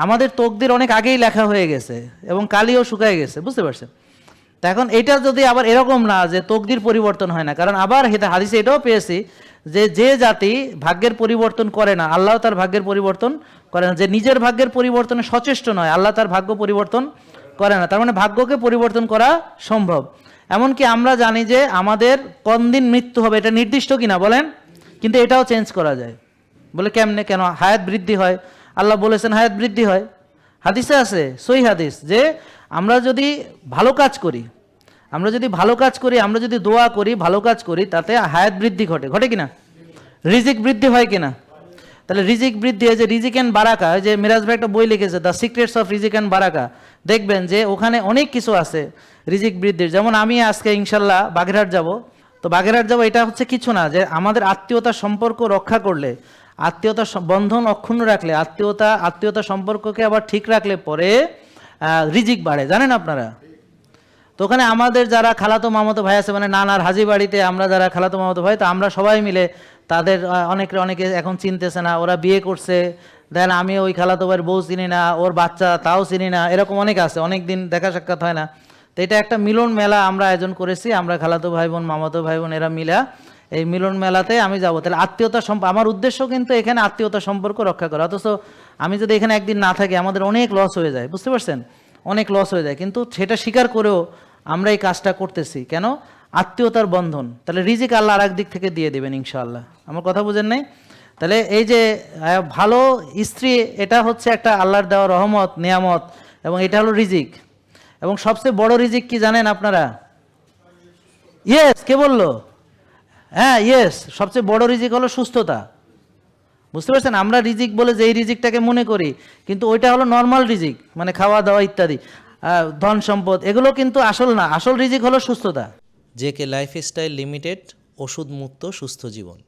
আমাদের তকদির অনেক আগেই লেখা হয়ে গেছে এবং কালিও শুকায় গেছে, বুঝতে পারছেন? তা এখন এটা যদি আবার এরকম না যে তকদির পরিবর্তন হয় না, কারণ আবার হাদিসে এটাও পেয়েছি যে যে জাতি ভাগ্যের পরিবর্তন করে না, আল্লাহ তার ভাগ্যের পরিবর্তন করে না। যে নিজের ভাগ্যের পরিবর্তনে সচেষ্ট নয়, আল্লাহ তার ভাগ্য পরিবর্তন করে না। তার মানে ভাগ্যকে পরিবর্তন করা সম্ভব। এমনকি আমরা জানি যে আমাদের কোন দিন মৃত্যু হবে এটা নির্দিষ্ট কিনা বলেন, কিন্তু এটাও চেঞ্জ করা যায়। বলে কেমনে? কেন? হায়াত বৃদ্ধি হয়, আল্লাহ বলেছেন হায়াত বৃদ্ধি হয়। হাদিসে আছে, সহিহ হাদিস, যে আমরা যদি ভালো কাজ করি, আমরা যদি দোয়া করি, ভালো কাজ করি, তাতে হায়াত বৃদ্ধি ঘটে কিনা? রিজিক বৃদ্ধি হয় কিনা? তাহলে রিজিক বৃদ্ধি হয়, যে রিজিক অ্যান্ড বারাকা, যে মিরাজ ভাই একটা বই লিখেছে দ্য সিক্রেটস অফ রিজিক অ্যান্ড বারাকা, দেখবেন যে ওখানে অনেক কিছু আছে রিজিক বৃদ্ধির। যেমন আমি আজকে ইনশাল্লাহ বাগেরহাট যাব, তো বাগেরহাট যাব এটা হচ্ছে কিছু না, যে আমাদের আত্মীয়তার সম্পর্ক রক্ষা করলে, আত্মীয়তার বন্ধন অক্ষুণ্ণ রাখলে, আত্মীয়তা সম্পর্ককে আবার ঠিক রাখলে পরে রিজিক বাড়ে, জানেন আপনারা? তো ওখানে আমাদের যারা খালাতো মামাতো ভাই আছে, মানে নানার হাজি বাড়িতে আমরা যারা খালাতো মামাতো ভাই, তো আমরা সবাই মিলে তাদের অনেকে এখন চিনতেছে না, ওরা বিয়ে করছে, দেন আমি ওই খালাতো ভাইয়ের বউ চিনি না, ওর বাচ্চা তাও চিনি না, এরকম অনেক আছে, অনেক দিন দেখা সাক্ষাৎ হয় না। তো এটা একটা মিলন মেলা আমরা আয়োজন করেছি, আমরা খালাতো ভাই বোন, মামাতো ভাই বোন এরা মিলা এই মিলন মেলাতে আমি যাবো। তাহলে আত্মীয়তা আমার উদ্দেশ্য কিন্তু এখানে আত্মীয়তা সম্পর্ক রক্ষা করা। অথচ আমি যদি এখানে একদিন না থাকি আমাদের অনেক লস হয়ে যায়, বুঝতে পারছেন? অনেক লস হয়ে যায়, কিন্তু সেটা স্বীকার করেও আমরা এই কাজটা করতেছি কেন? আত্মীয়তার বন্ধন। তাহলে রিজিক আল্লাহ আর এক দিক থেকে দিয়ে দেবেন ইনশাআল্লাহ। আমার কথা বুঝেন নাই? তাহলে এই যে ভালো স্ত্রী, এটা হচ্ছে একটা আল্লাহর দেওয়া রহমত, নিয়ামত, এবং এটা হলো রিজিক। এবং সবচেয়ে বড় রিজিক কি জানেন আপনারা? ইয়েস, কে বললো? হ্যাঁ, ইয়েস, সবচেয়ে বড় রিজিক হলো সুস্থতা। বুঝতে পারছেন? আমরা রিজিক বলে যে এই রিজিকটাকে মনে করি, কিন্তু ওইটা হলো নর্মাল রিজিক, মানে খাওয়া দাওয়া ইত্যাদি, ধন সম্পদ, এগুলো কিন্তু আসল না। আসল রিজিক হলো সুস্থতা। জেকে লাইফস্টাইল লিমিটেড, ওষুধ মুক্ত সুস্থ জীবন।